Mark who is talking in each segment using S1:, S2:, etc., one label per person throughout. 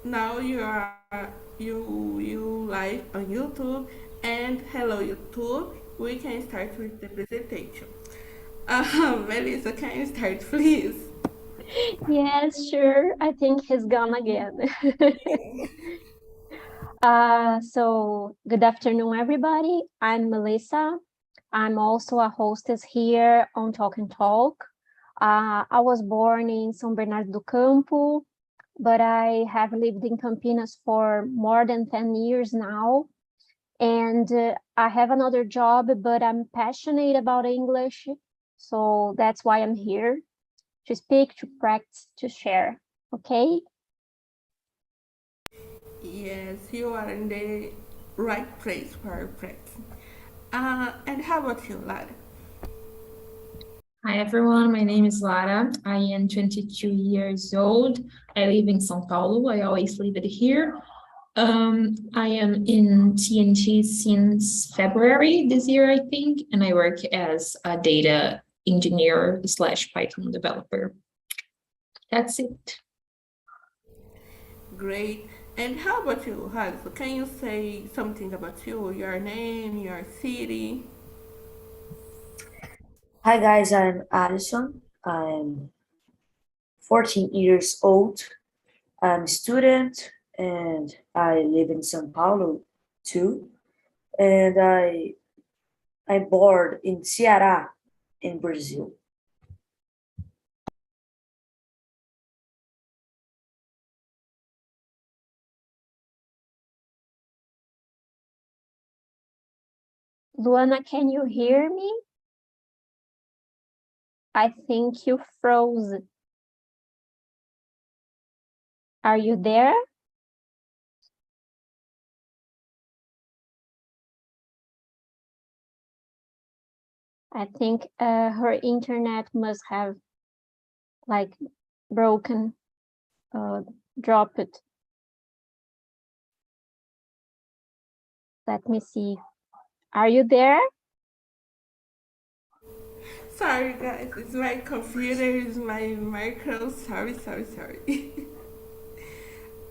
S1: now you live on YouTube, and hello YouTube. We can start with the presentation. Melissa, can you start, please?
S2: Yes, sure. I think he's gone again. So good afternoon, everybody. I'm Melissa. I'm also a hostess here on Talk and Talk. I was born in São Bernardo do Campo, but I have lived in Campinas for more than 10 years now. And I have another job, but I'm passionate about English. So that's why I'm here to speak, to practice, to share. Okay?
S1: Yes, you are in the right place for practice. And how about you, Lara?
S3: Hi everyone, my name is Lara. I am 22 years old. I live in São Paulo. I always live it here. I am in TNT since February this year, I think, and I work as a data engineer slash Python developer. That's it.
S1: Great. And how about you, Hazel? Can you say something about you, your name, your city?
S4: Hi guys, I'm Addison. I'm 14 years old. I'm a student and I live in São Paulo too. And I'm born in Ceará in Brazil.
S2: Luana, can you hear me? I think you froze. Are you there? I think her internet must have like broken, dropped. Let me see. Are you there?
S1: Sorry, guys, it's my computer, it's my micro. Sorry.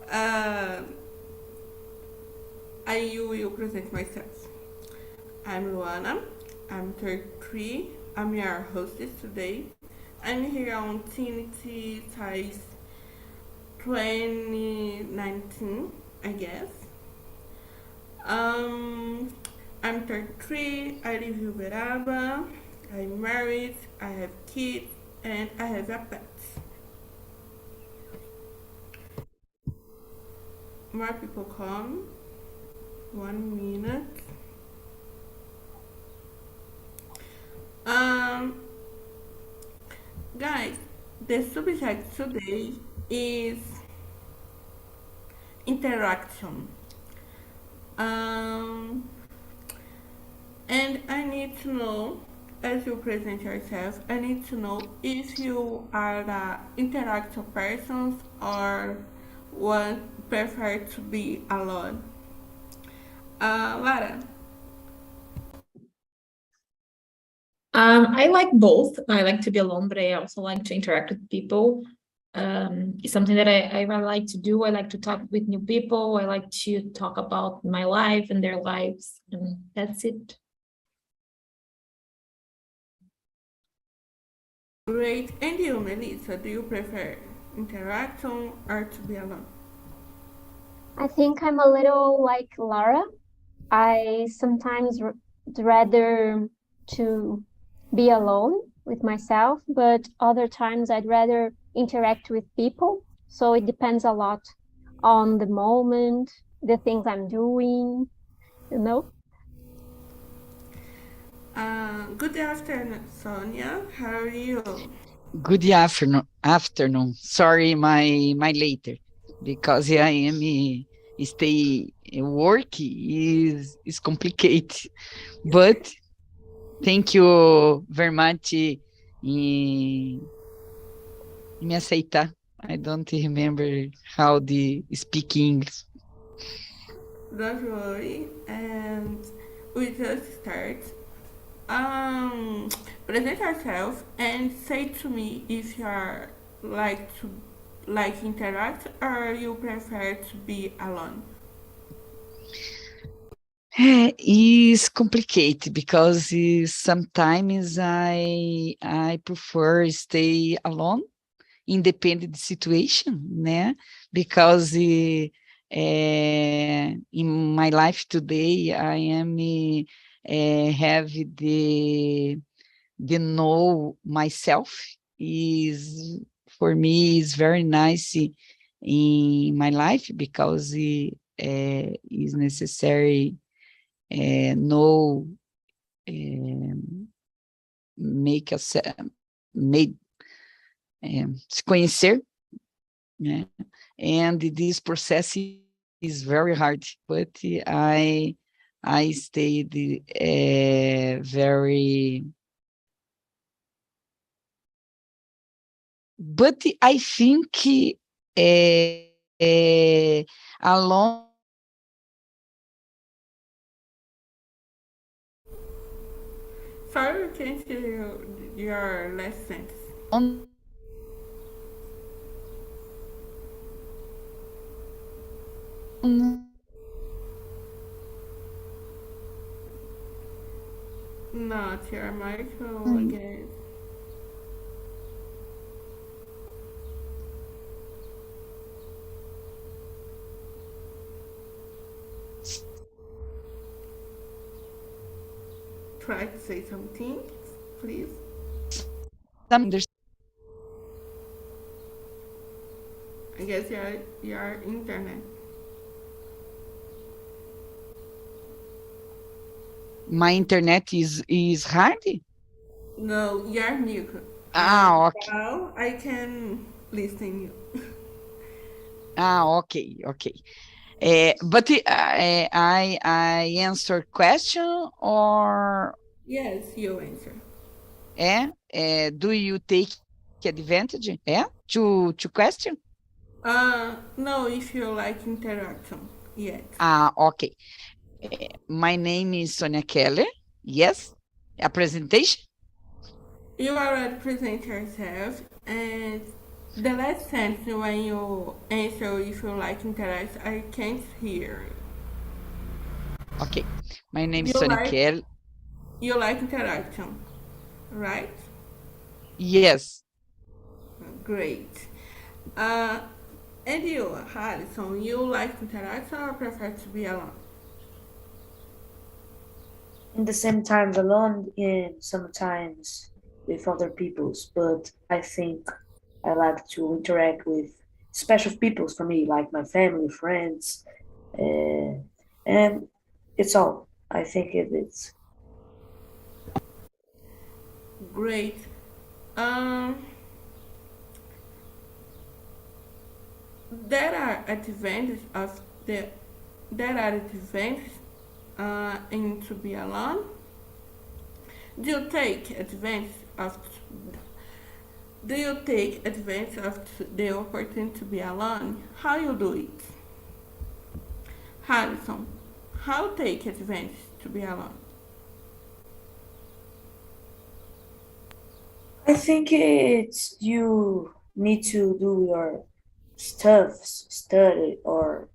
S1: uh, I will present myself. I'm Luana. I'm 33. I'm your hostess today. I'm here on TNT size 2019, I guess. I'm 33. I live in Uberaba. I'm married. I have kids, and I have a pet. More people come. 1 minute. Um, Guys, the subject today is interaction. Um, and I need to know, as you present yourself, I need to know if you are the interactive person or one prefer to be alone. Lara.
S3: I like both. I like to be alone, but I also like to interact with people. It's something that I really like to do. I like to talk with new people. I like to talk about my life and their lives, and that's it.
S1: Great. And you, Melissa, do you prefer interaction or to be alone?
S2: I think I'm a little like Lara. I sometimes rather to be alone with myself, but other times I'd rather interact with people. So it depends a lot on the moment, the things I'm doing, you know?
S1: Good afternoon, Sonia. How are you?
S5: Good afternoon. Sorry, my later, because I am stay work is complicated. But thank you very much em me aceitar. I don't remember how the speak English.
S1: Don't worry, and we just start. Present yourself and say to me if you are like to like interact or you prefer to be alone?
S5: Is complicated because sometimes I prefer stay alone, independent situation, né? Because in my life today I am have the know myself is for me is very nice in my life because is necessary know make a made se conhecer, né? And this process is very hard, but I stayed very, but I think alone
S1: Sorry, I can't hear your last sentence. Not your micro again. Try to say something, please.
S5: there's
S1: I guess your internet.
S5: my internet is hard.
S1: No, your micro.
S5: Okay.
S1: Now I can listen you.
S5: Okay. But I answer question or
S1: Yes, you answer.
S5: do you take advantage to question?
S1: No, if you like interaction. Yes.
S5: Okay. My name is Sonia Keller. Yes. A presentation?
S1: You already present yourself, and the last sentence when you answer if you like interact, I can't hear.
S5: Okay. My name is
S1: You
S5: Sonia
S1: like
S5: Keller.
S1: you like interaction, right?
S5: Yes.
S1: Great. Uh, and you, Harrison, you like interaction or prefer to be alone?
S4: In the same times alone and sometimes with other peoples, but I think I like to interact with special peoples for me, like my family, friends, and it's all. I think it's
S1: Great. Um, there are advantages of the there are advantages in to be alone. Do you take advantage of Do you take advantage of the opportunity to be alone? How you do it? Harrison, how take advantage to be alone?
S4: I think it's you need to do your study or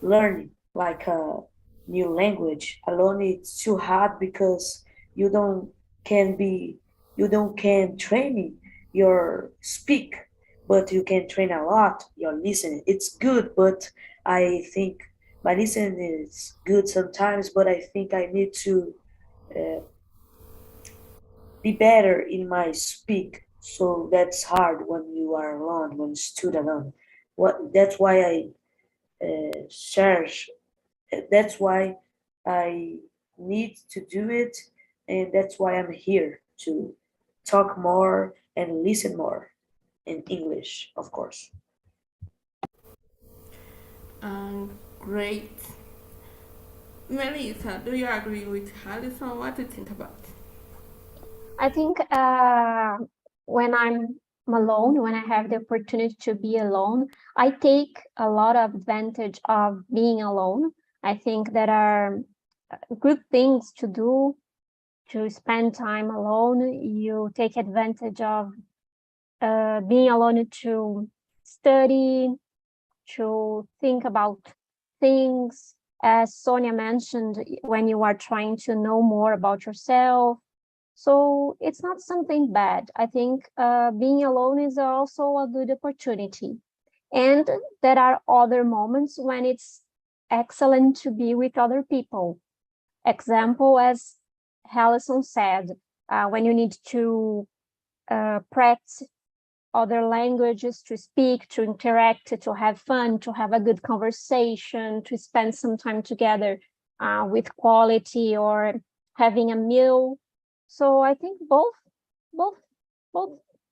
S4: learning like a new language alone. It's too hard because you don't can be you don't can training your speak, but you can train a lot your listening. It's good, but I think my listening is good sometimes, but I think I need to uh, be better in my speak. So that's hard when you are alone, when you stood alone. What that's why I search. That's why I need to do it, and that's why I'm here to talk more and listen more in English, of course.
S1: Great. Melissa, do you agree with Harrison? What do you think about?
S2: I think when I'm alone, when I have the opportunity to be alone, I take a lot of advantage of being alone. I think there are good things to do to spend time alone. You take advantage of being alone to study, to think about things, as Sonia mentioned, when you are trying to know more about yourself. So it's not something bad. I think being alone is also a good opportunity. And there are other moments when it's excellent to be with other people. Example, as Allison said, when you need to practice other languages, to speak, to interact, to have fun, to have a good conversation, to spend some time together with quality, or having a meal. So I think both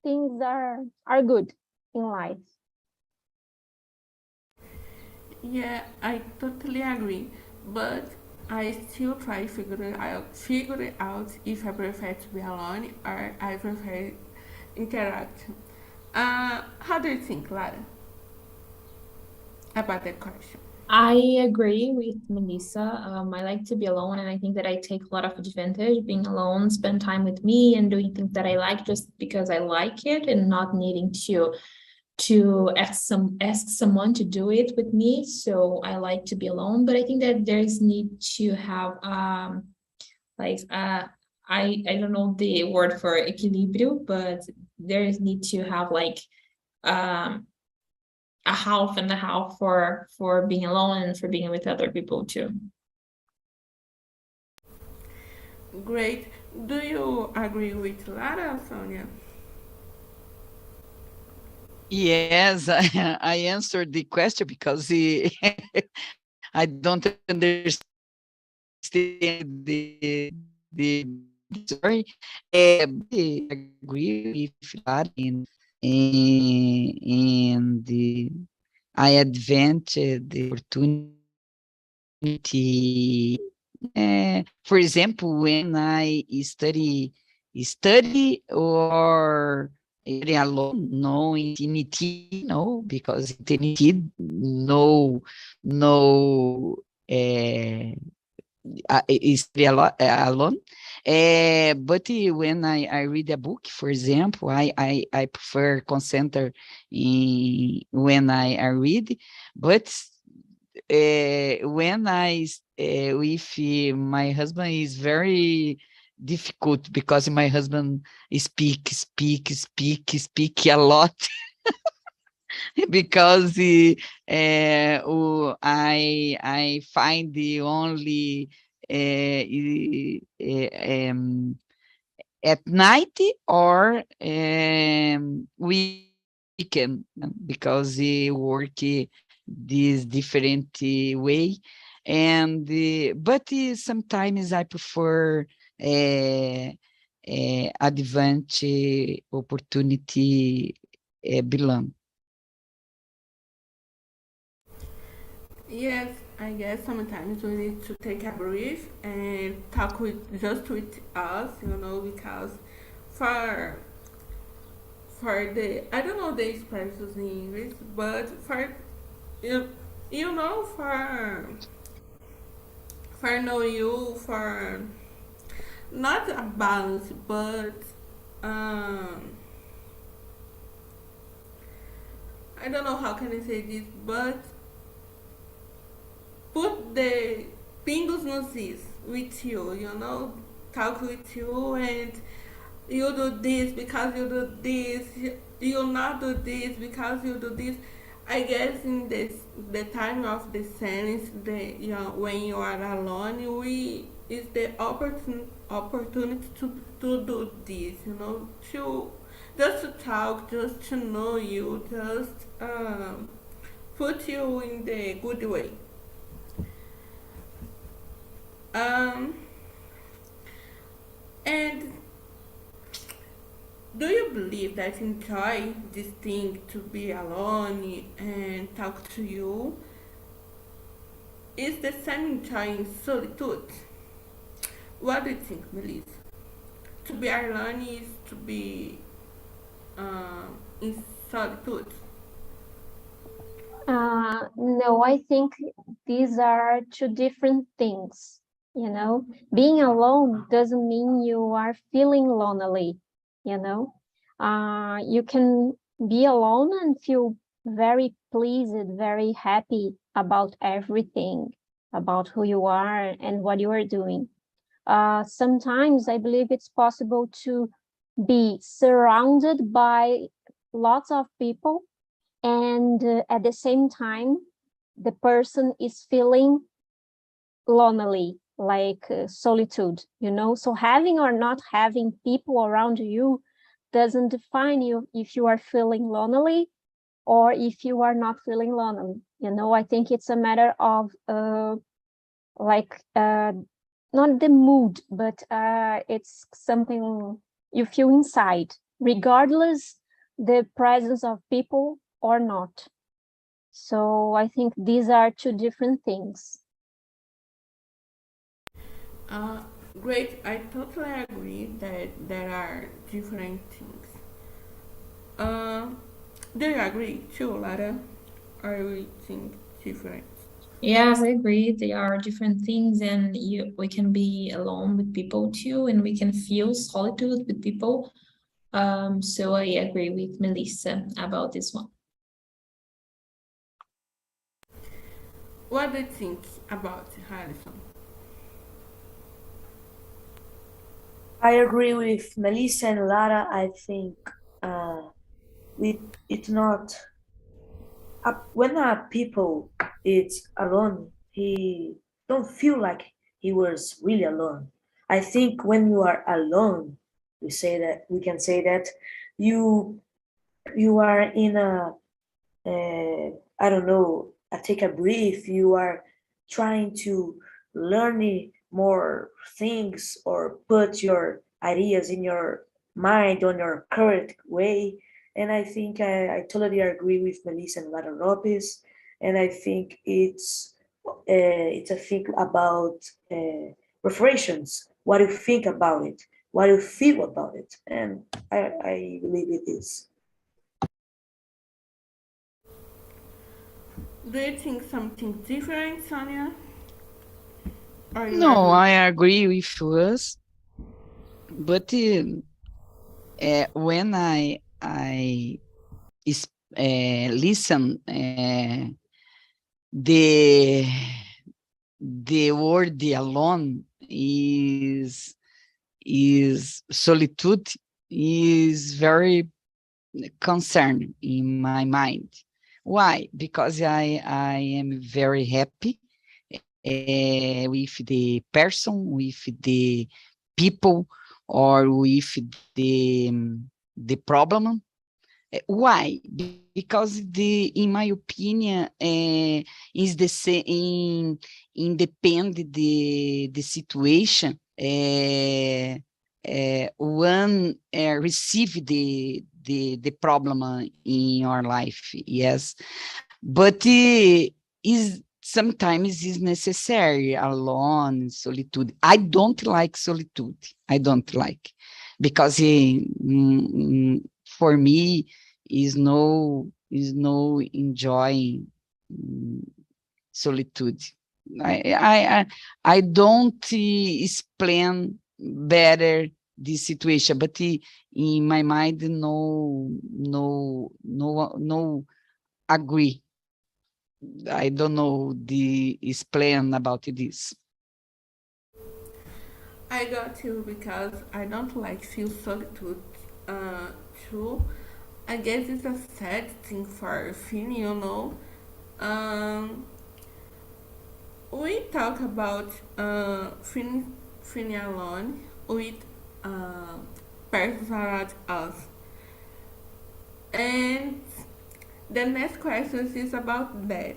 S2: things are good in life.
S1: Yeah, I totally agree. But I still try to figure it out if I prefer to be alone or I prefer interact. How do you think, Lara, about that question?
S3: I agree with Melissa. I like to be alone, and I think that I take a lot of advantage being alone, spend time with me and doing things that I like just because I like it, and not needing to ask someone to do it with me. So I like to be alone, but I think that there's need to have like I don't know the word for equilibrio, but there is need to have like um a half and a half for being alone and for being with other people too.
S1: Great. Do you agree with Lara, Sonia?
S5: Yes, I answered the question because I don't understand the story. But I agree with that, and I advanced the opportunity. For example, when I study or study alone, no in TNT, no, because in TNT, no, study alone. But when I read a book, for example, I prefer concentrate in when I read, but when I with my husband is very difficult because my husband speak a lot because I find the only at night or weekend because he work this different way, and but sometimes I prefer advantage opportunity belong.
S1: Yes, I guess sometimes we need to take a breath and talk with us, because for the I don't know the expressions in English, but for you, for know you for not a balance, but um I don't know how can I say this, but put the pingos nos is with you, talk with you, and you do this because you do this, you not do this because you do this. I guess in this the time of the sentence, when you are alone, we is the opportunity to do this, to just to talk, just to know you, just put you in the good way. Um, and do you believe that enjoy this thing to be alone and talk to you is the same enjoying solitude? What do you think, Melissa? To be alone is to be in solitude.
S2: No, I think these are two different things. Being alone doesn't mean you are feeling lonely. You can be alone and feel very pleased, very happy about everything, about who you are and what you are doing. Sometimes I believe it's possible to be surrounded by lots of people, and at the same time, the person is feeling lonely, like solitude, you know? So having or not having people around you doesn't define you if you are feeling lonely or if you are not feeling lonely. You know, I think it's a matter of not the mood, but it's something you feel inside, regardless the presence of people or not. So I think these are two different things.
S1: Great, I totally agree that there are different things. Do you agree too, Lara? Or we think different?
S3: Yes, I agree. They are different things, and we can be alone with people too, and we can feel solitude with people. So I agree with Melissa about this one.
S1: What do you think about Harrison?
S4: I agree with Melissa and Lara. I think it's not when a people is alone, he don't feel like he was really alone. I think when you are alone, we can say that you you are in a I don't know, take a breath. You are trying to learn more things or put your ideas in your mind on your current way. And I think I totally agree with Melissa and Lara Lopez. And I think it's a thing about reflections. What you think about it, what you feel about it, and I believe it is.
S1: Do you think something different, Sonia? Or you
S5: No,
S1: agree?
S5: I agree with us, but when I listen the word alone is solitude is very concern in my mind. Why? Because I am very happy with the person, with the people, or with the problem. Why? Because in my opinion, is the same. Independ the situation. One receive the problem in your life, yes, but is sometimes is necessary alone solitude. I don't like solitude. I don't like, because for me is no enjoying solitude. I don't explain better this situation, but in my mind, no agree. I don't know the explain about this.
S1: I got you because I don't like feel solitude uh, too. I guess it's a sad thing for feeling, you know. Um, we talk about feeling alone with uh, persons around us. And the next question is about that.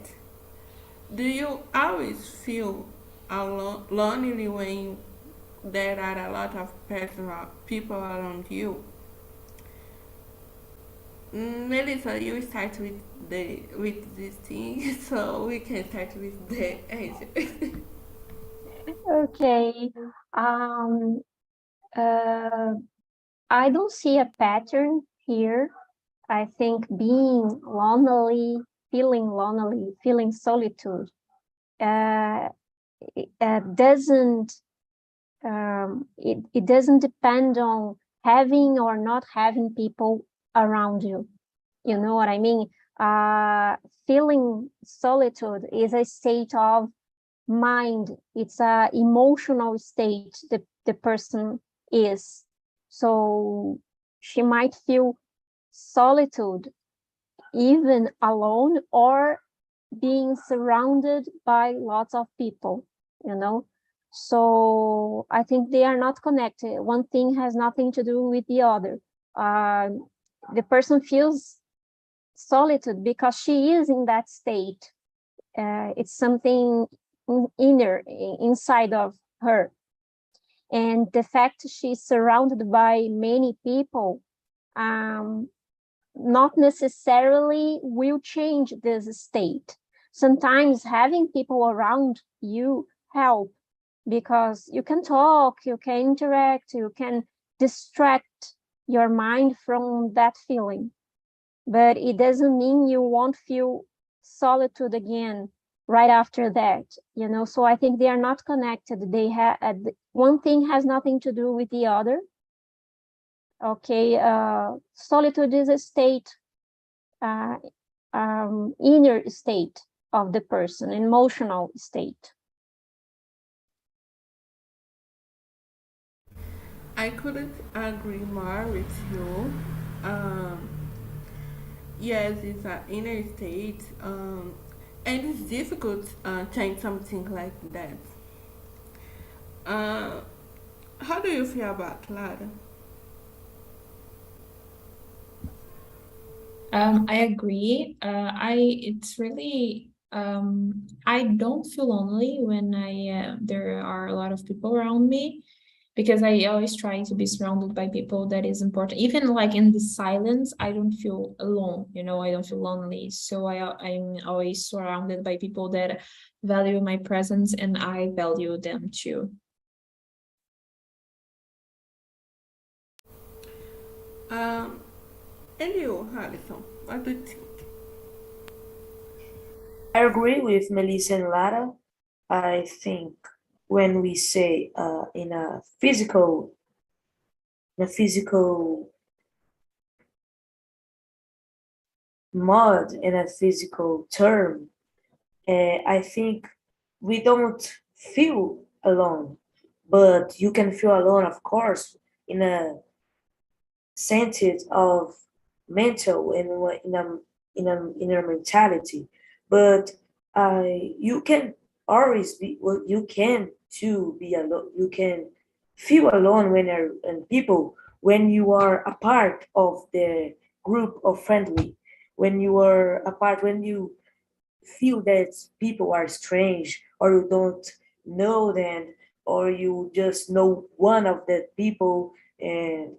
S1: Do you always feel alone, lonely when there are a lot of people around you? Melissa, you start with this thing, so we can start with the answer.
S2: Okay. Um, uh, I don't see a pattern here. I think being lonely, feeling solitude, uh, it doesn't depend on having or not having people around you. You know what I mean? Feeling solitude is a state of mind. It's a emotional state the person is. So she might feel solitude even alone or being surrounded by lots of people, you know. So I think they are not connected. One thing has nothing to do with the other. The person feels solitude because she is in that state. It's something inner, inside of her. And the fact she's surrounded by many people not necessarily will change this state. Sometimes having people around you help, because you can talk, you can interact, you can distract your mind from that feeling. But it doesn't mean you won't feel solitude again right after that, you know. So I think they are not connected. They have one thing has nothing to do with the other. Okay, solitude is a state, inner state of the person, emotional state.
S1: I couldn't agree more with you. Yes, it's an inner state, and it's difficult change something like that. Uh, how do you feel about Clara?
S3: I agree. It's really, I don't feel lonely when there are a lot of people around me, because I always try to be surrounded by people that is important. Even like in the silence, I don't feel alone, you know, I don't feel lonely. So I'm always surrounded by people that value my presence, and I value them too.
S1: Um, and you, Harrison, what do you think?
S4: I agree with Melissa and Lara. I think when we say in a physical mod, in a physical term, I think we don't feel alone, but you can feel alone, of course, in a sense of mental and in a mentality. But you can always be, well, you can too be alone. You can feel alone when you're and people when you are a part of the group of friendly, when you are apart, when you feel that people are strange or you don't know them, or you just know one of the people, and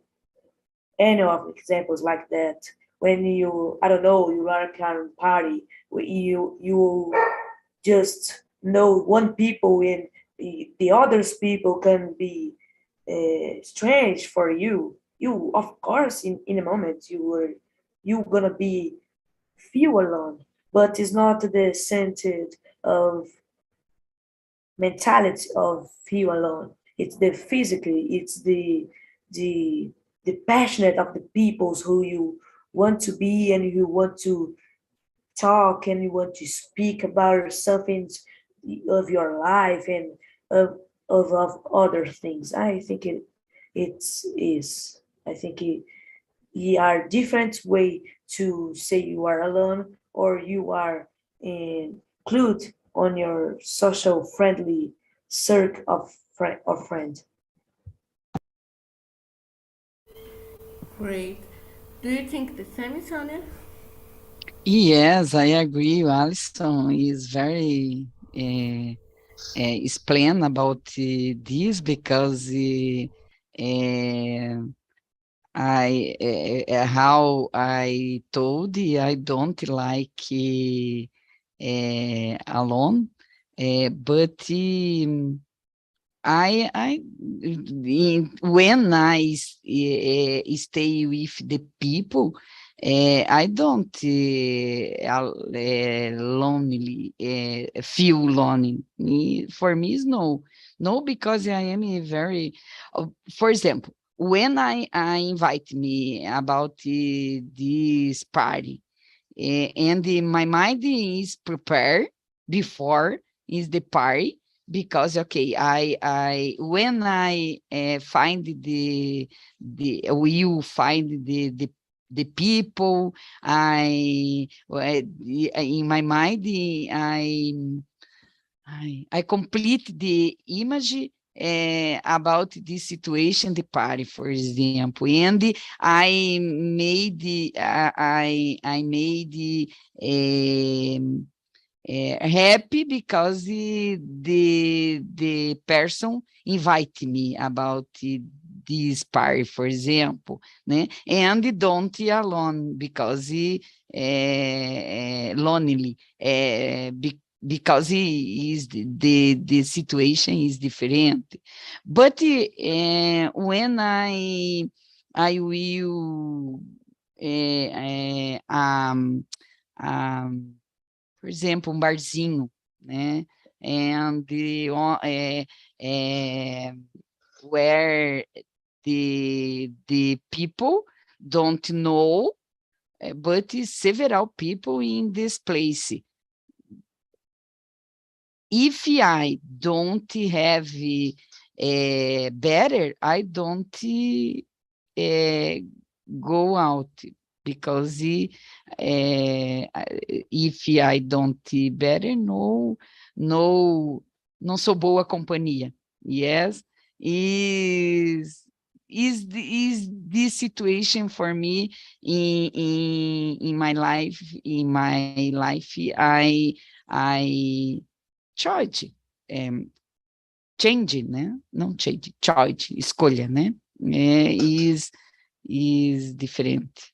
S4: any of examples like that. When you, I don't know, you are a kind of party where you just know one people, and the others people can be strange for you. You, of course, in a moment you gonna be feel alone, but it's not the scented of mentality of feel alone. It's the physically, it's the the passionate of the peoples who you want to be, and you want to talk, and you want to speak about something of your life, and of other things. I think it's is I think it are different way to say you are alone or you are included on your social friendly circle of friends.
S1: Great. Do you think the same, Sonia?
S5: Yes, I agree. Alison is very explain about this, because how I told you, I don't like alone, but when I stay with the people, I don't lonely feel lonely. For me, is no, no, because I am a very, for example, when I invite me about this party, and my mind is prepared before is the party, because okay, I when I find the will find the people, in my mind I complete the image about this situation, the party, for example, and I made happy because the person invited me about this party, for example, né? And don't alone because lonely, because is the situation is different. But when I will por exemplo, barzinho, né? And where the people don't know, but several people in this place. If I don't have better, I don't go out, because if I don't better, não sou boa companhia. Yes, is this situation for me in my life? In my life, I choice, change, né? Não change, choice, escolha, né? Is different.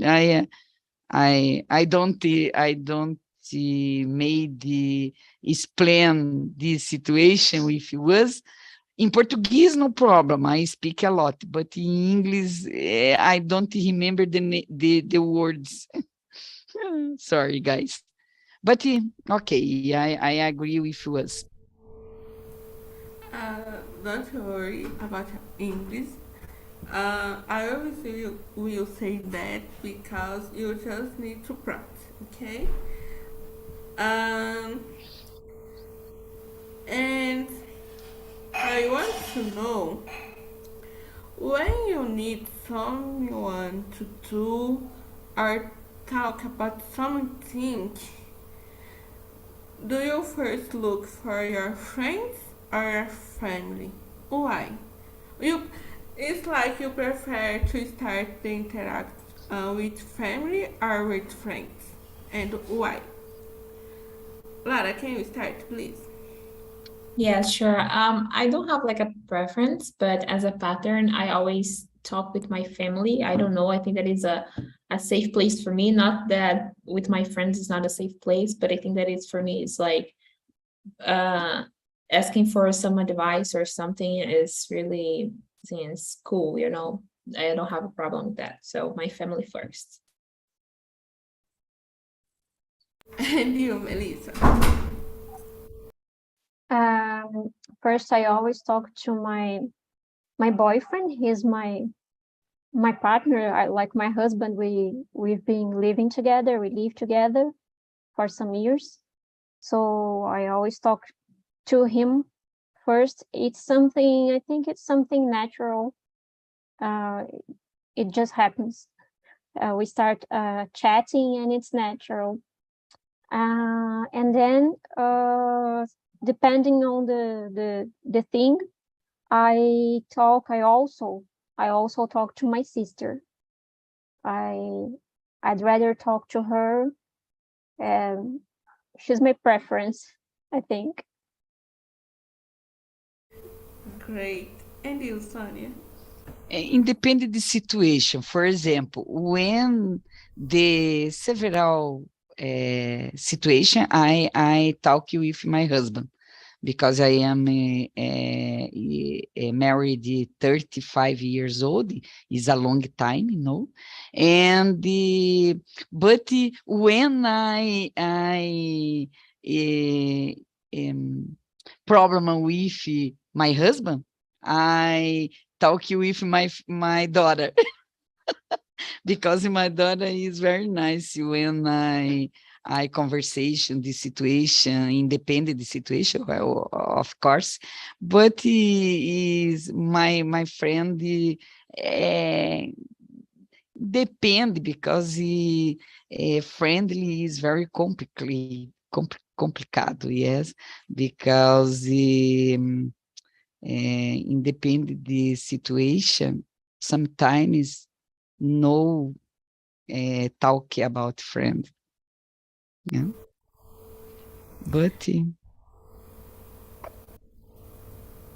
S5: I don't made explain this situation if it was in Portuguese, no problem, I speak a lot, but in English I don't remember the words. Sorry, guys. But okay, I agree with us.
S1: Don't worry about English. I always will say that because you just need to practice, okay? And I want to know, when you need someone to do or talk about something, do you first look for your friends or your family? Why? It's like you prefer to start the interact with family or with friends, and why? Lara, can you start, please?
S3: Yeah, sure. I don't have like a preference, but as a pattern, I always talk with my family. I don't know. I think that is a safe place for me. Not that with my friends is not a safe place, but I think that it's for me. It's like asking for some advice or something is really seems cool. You know, I don't have a problem with that. So my family first.
S1: And you, Melissa?
S2: First, I always talk to my boyfriend. He's my partner. Like my husband. We've been living together. We live together for some years, so I always talk to him first. It's something, I think it's something natural. It just happens. We start chatting, and it's natural. And then depending on the thing, I also talk to my sister. I'd rather talk to her. She's my preference, I think.
S1: Great. And you, Sonia?
S5: Independent the situation. For example, when the several situation, I talk with my husband, because I am married 35 years old. Is a long time, you know. And but when I problem with my husband, I talk with my daughter. because my daughter is very nice when I conversation the situation, independent the situation, well, of course, but he is my friend. Depend because friendly is very complicado, yes, because independent the situation, sometimes no talk about friend, yeah, but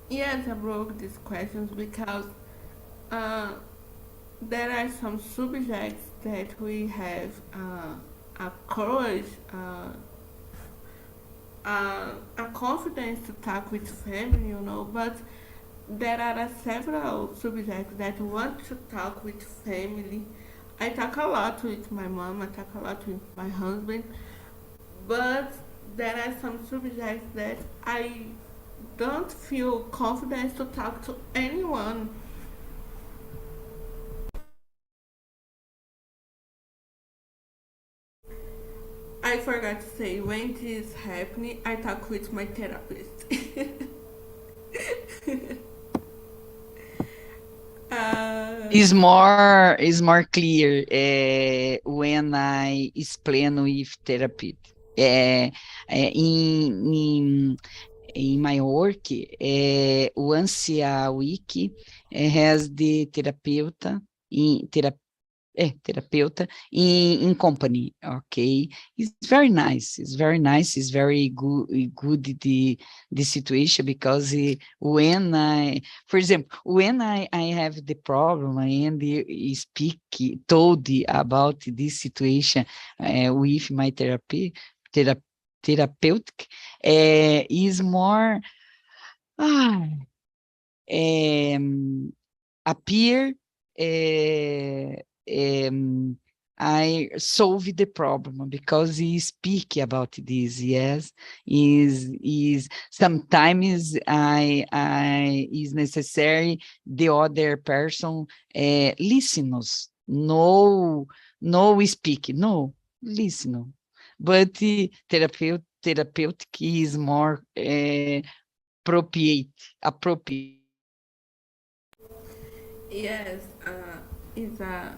S1: Yes, I broke these questions because uh, there are some subjects that we have a courage, a confidence to talk with family, but there are several subjects that want to talk with family. I talk a lot with my mom, I talk a lot with my husband, but there are some subjects that I don't feel confidence to talk to anyone. I forgot to say, when this happening, I talk with my therapist. uh,
S5: is more clear when I explain with therapy. In my work, once a week, has the terapeuta in company, okay? It's very good the situation because for example, when I have the problem and told about this situation with my thera- therapeutic, is more ah, appear um, I solve the problem because he speak about this. Yes, is sometimes I is necessary the other person listens. No speak. No listen. But therapeutic is more appropriate.
S1: yes, it's a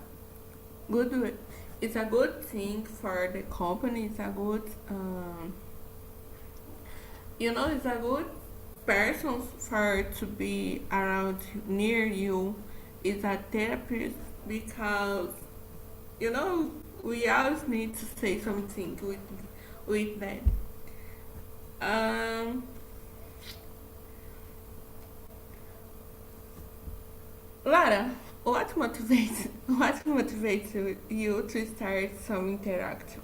S1: good it's a good thing for the company. It's a good it's a good person for to be around near you. Is a therapist because you know we always need to say something with them. Um, Lara, what motivates you to start some interaction?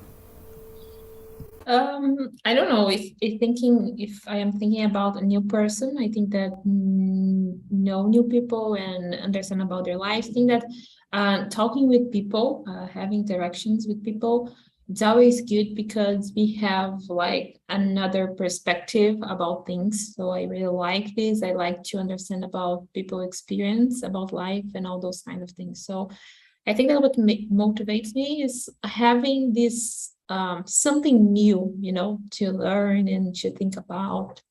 S3: I don't know if I am thinking about a new person. I think that know new people and understand about their lives. I think that talking with people, having interactions with people, it's always good because we have like another perspective about things. So I really like this. I like to understand about people experience about life and all those kind of things. So I think that what motivates me is having this something new, to learn and to think about.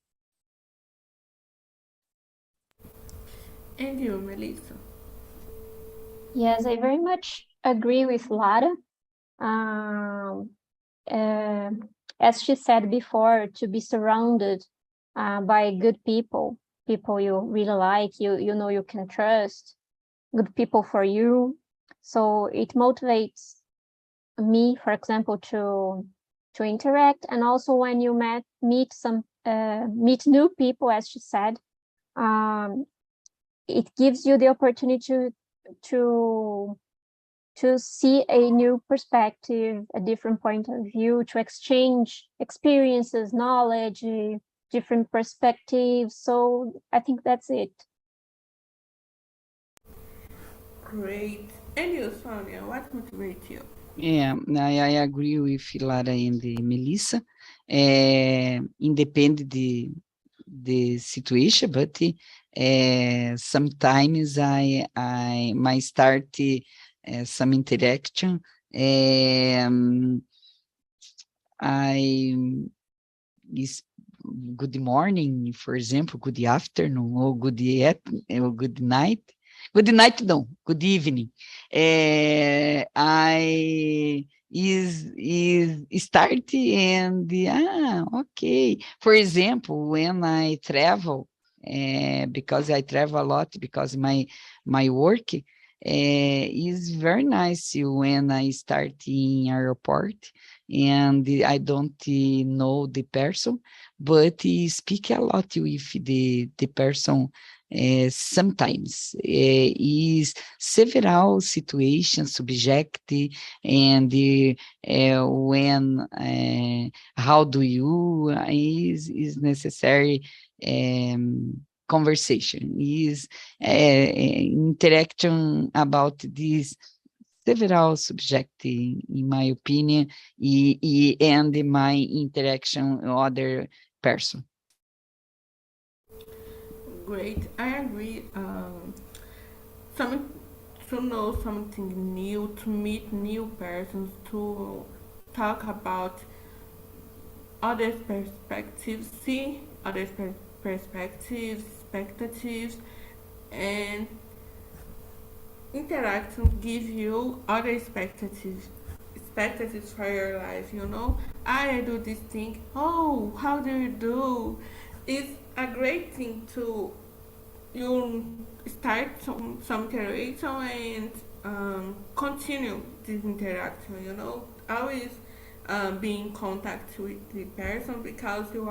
S1: And you, Melissa?
S2: Yes, I very much agree with Lara. Um, uh, as she said before, to be surrounded by good people, people you really like, you know you can trust, good people for you. So it motivates me, for example, to interact, and also when you meet new people, as she said, um, it gives you the opportunity to to see a new perspective, a different point of view, to exchange experiences, knowledge, different perspectives. So I think that's it.
S1: Great. And you, Sonia, what motivates you?
S5: Yeah, I agree with Lara and Melissa. Independent the situation, but sometimes I might start some interaction. Good morning, for example, good afternoon, or good night. Good night, no, good evening. I start and okay. For example, when I travel, because I travel a lot because my work is very nice when I start in airport and I don't know the person, but speak a lot with the person. Sometimes is several situations subject and when how do you is necessary conversation is interaction about this several subject in my opinion and my interaction with other person.
S1: Great, I agree. Some to know something new, to meet new persons, to talk about others' perspectives, see others' perspectives, expectations, and interaction give you other expectations for your life, you know. I do this thing. Oh, how do you do? It's a great thing to you start some interaction and continue this interaction, you know. Always be in contact with the person because you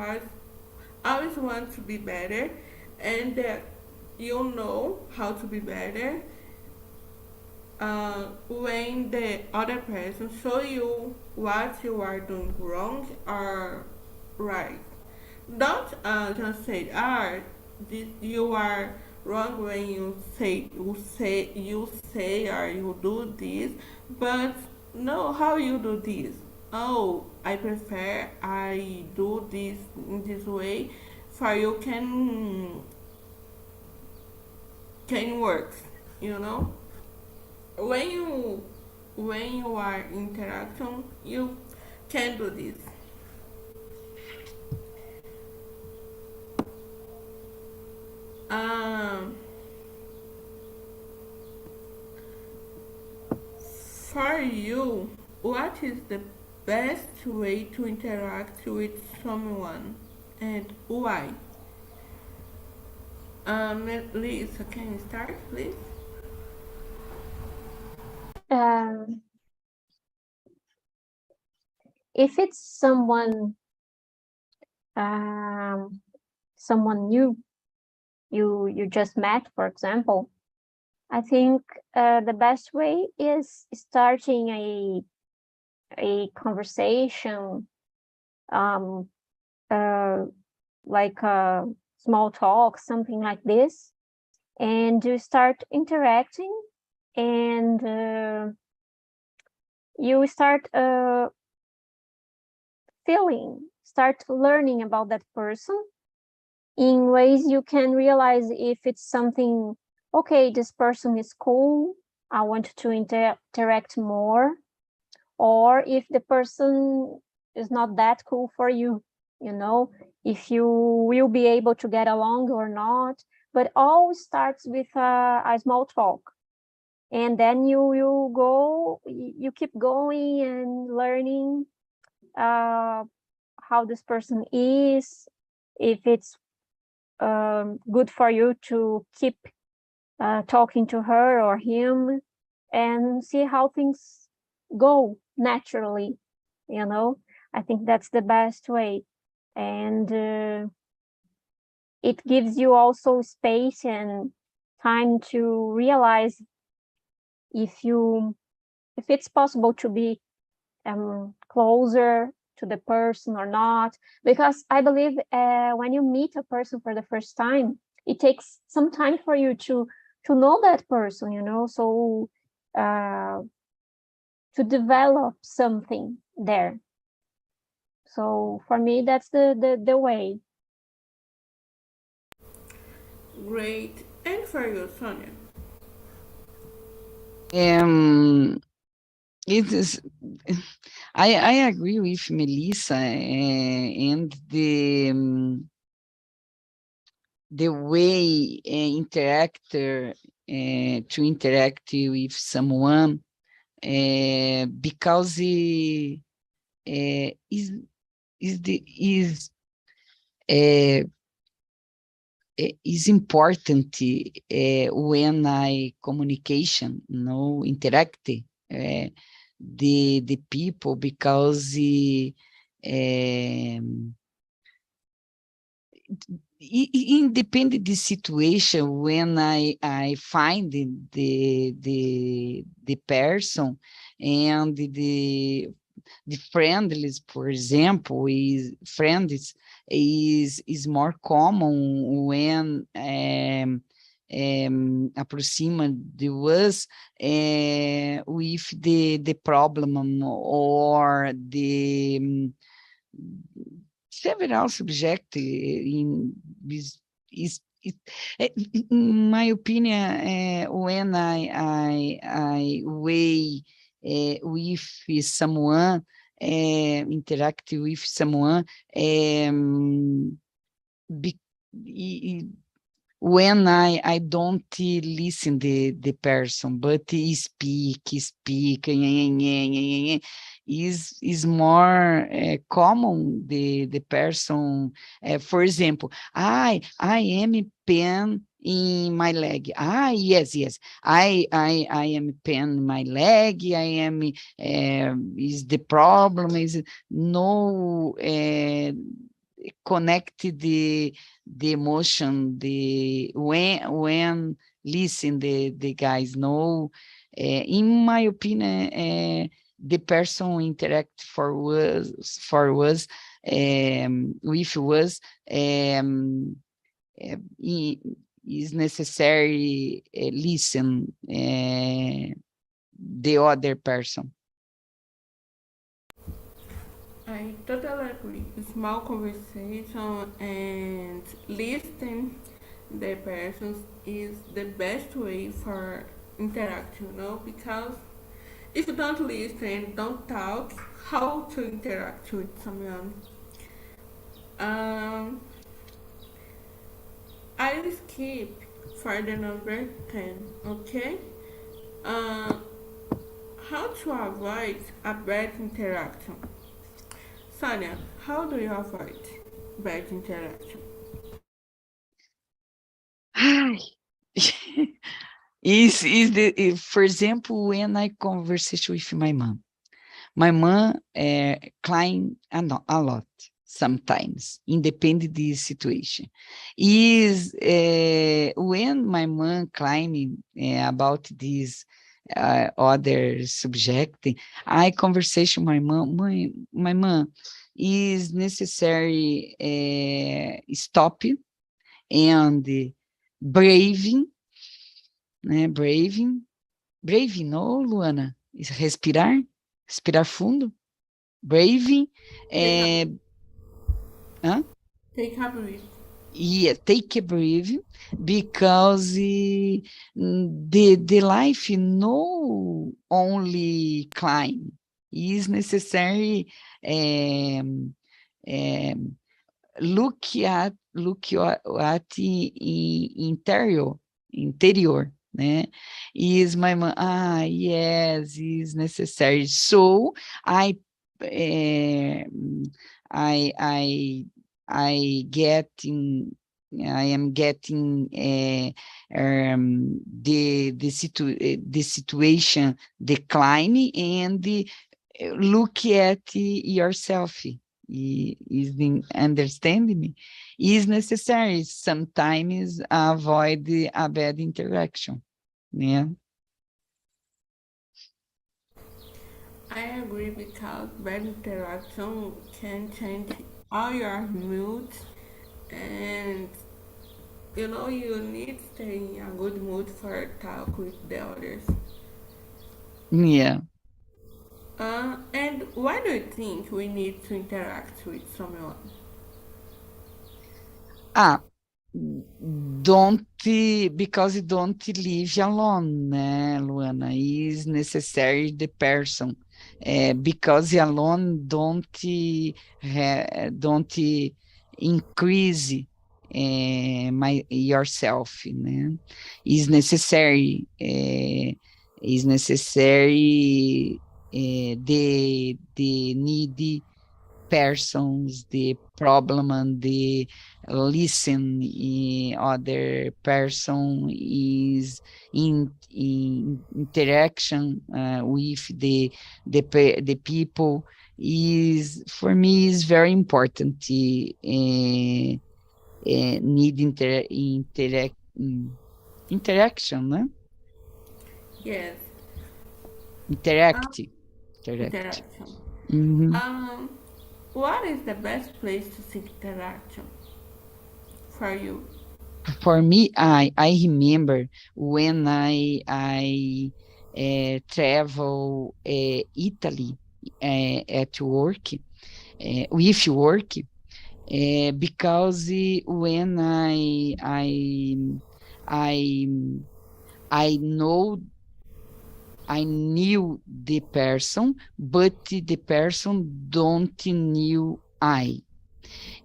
S1: always want to be better and you know how to be better when the other person show you what you are doing wrong or right. Don't just say, this, you are wrong when you say or you do this, but no, how you do this? Oh, I prefer I do this in this way, for you can work, you know. When you are interaction, you can do this. Um, for you, what is the best way to interact with someone and why? Lisa, can you start, please?
S2: If it's someone someone new you just met, for example, I think the best way is starting a conversation, like a small talk, something like this, and you start interacting, and you start start learning about that person in ways you can realize if it's something, okay, this person is cool, I want to interact more, or if the person is not that cool for you, you know, if you will be able to get along or not. But all starts with a small talk, and then you keep going and learning how this person is, if it's good for you to keep talking to her or him, and see how things go naturally, you know. I think that's the best way. And it gives you also space and time to realize if it's possible to be closer to the person or not, because I believe when you meet a person for the first time, it takes some time for you to know that person, you know, so to develop something there. So for me, that's the way.
S1: Great. And for you, Sonia?
S5: It is, I agree with Melissa, and the way to interact with someone, because uh, is important when I communication, interact the people, because independent the situation, when I find the person, and the friendlies, for example, is more common when aproxima de us with the problem, or the several subject in my opinion, when I weigh with someone, interact with someone, be, when I don't listen the person, but speak, is more common the person, for example, I am a pain in my leg. Yes, I am a pain in my leg. I am is the problem, is no connect the emotion, the when listen the guys know, in my opinion, the person interact with us, is necessary listen the other person.
S1: I totally agree. Small conversation and listening the persons is the best way for interact, because if you don't listen, don't talk, how to interact with someone? Um, I'll skip for the number 10, okay? Uh, how to avoid a bad interaction? Sonia, how do you avoid bad interaction?
S5: Ai, for example, when I conversate with my mom. My mom climb a lot sometimes, independent the situation. Is when my mom climbing about this other subject, I conversation my mom. My mom, is necessary stop and braving, né? Brave, no, Luana? Respirar fundo. Brave,
S1: Take a,
S5: hã?
S1: take a breath.
S5: Yeah, take a breath, because the life no only climb, is necessary um, um, look at interior, né? Is my mom, yes, is necessary. So I I I I getting I am getting the situation declining, and look at yourself. Is understanding me? Is necessary sometimes avoid a bad interaction. Yeah.
S1: I agree because bad interaction can change all your moods, and you need to stay in a good mood for talk with the others.
S5: Yeah.
S1: And why do you think we need to interact with someone?
S5: Ah, because you don't live alone, né, Luana? Is necessary the person, because alone don't increase yourself, né? Is necessary the need persons, the problem and the listen other person is in interaction with the people is for me is very important. Need interaction, né?
S1: Yes.
S5: Interact.
S1: Interaction.
S5: Mhm.
S1: What is the best place to seek interaction for you?
S5: For me, I remember when I travel Italy at work with work because when I I know I knew the person, but the person don't knew I.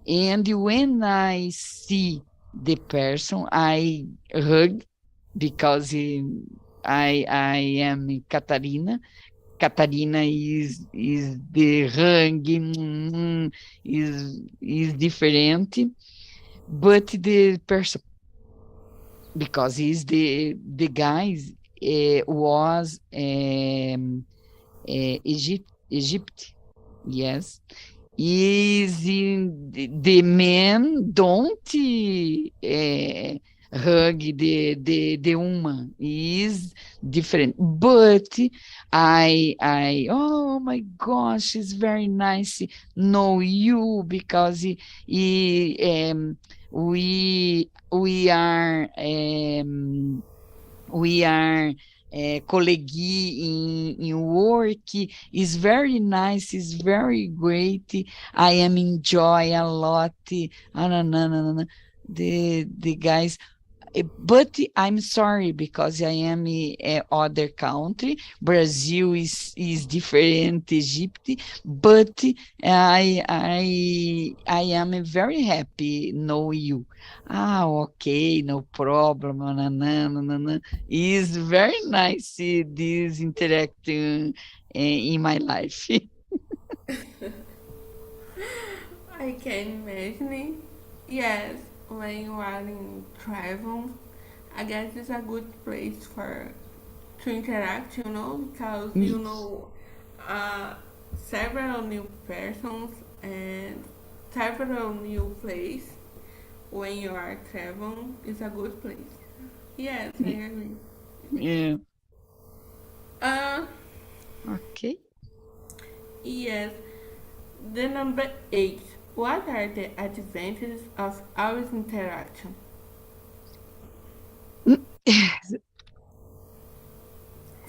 S5: And when I see the person, I hug because I am Catarina. Catarina is the hug is different, but the person because he's the guys was Egypt, yes, is in the men don't hug the woman is different, but I oh my gosh, it's very nice know you because we are colleague in work is very nice, is very great. I am enjoy a lot. The guys, but I'm sorry because I am in other country. Brazil is different, Egypt, but I am very happy know you. Ah, okay, no problem. Is very nice this interaction in my life.
S1: I can imagine it. Yes, when you are in travel, I guess it's a good place for to interact, because you know uh, several new persons and several new place when you are traveling is a good place. Yes, I agree.
S5: Yeah,
S1: Uh,
S5: okay.
S1: yes. The number 8. What are the advantages of always interaction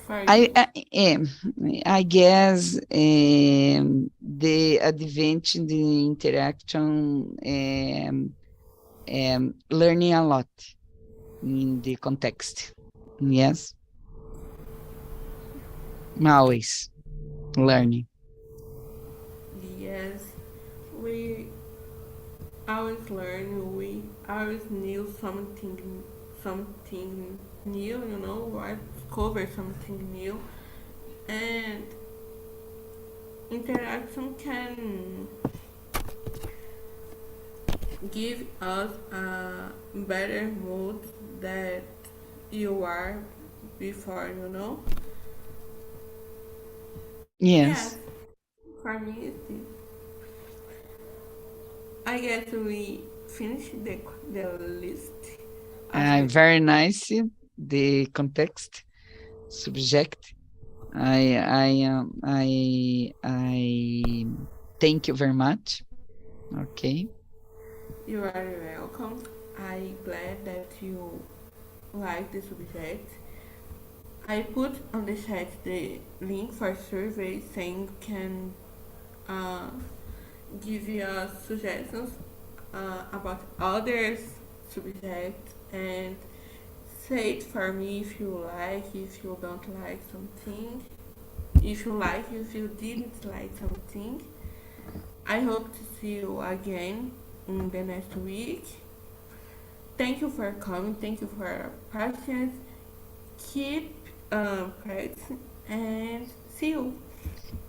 S1: for
S5: I
S1: you?
S5: I guess the advantage in the interaction learning a lot in the context. Yes, always learning.
S1: Yes, we always learn. We always knew something new. I discover something new, and interaction can give us a better mood that you are before. Yes,
S5: Yes,
S1: for me it's this. I guess we finished the list of the.
S5: very nice. The context, subject. I thank you very much. Okay.
S1: You are welcome. I glad that you like the subject. I put on the chat the link for survey saying can uh, give you suggestions about others subject and say it for me if you like, if you don't like something, if you like, if you didn't like something. I hope to see you again in the next week. Thank you for coming. Thank you for your patience. Keep practicing and see you.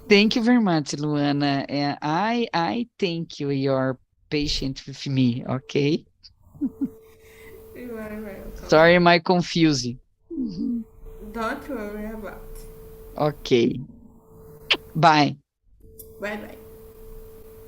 S5: Thank you very much, Luana. I thank you. You're patient with me. Okay.
S1: You are welcome.
S5: Sorry, my confusing.
S1: Don't worry about.
S5: Okay. Bye.
S1: Bye bye.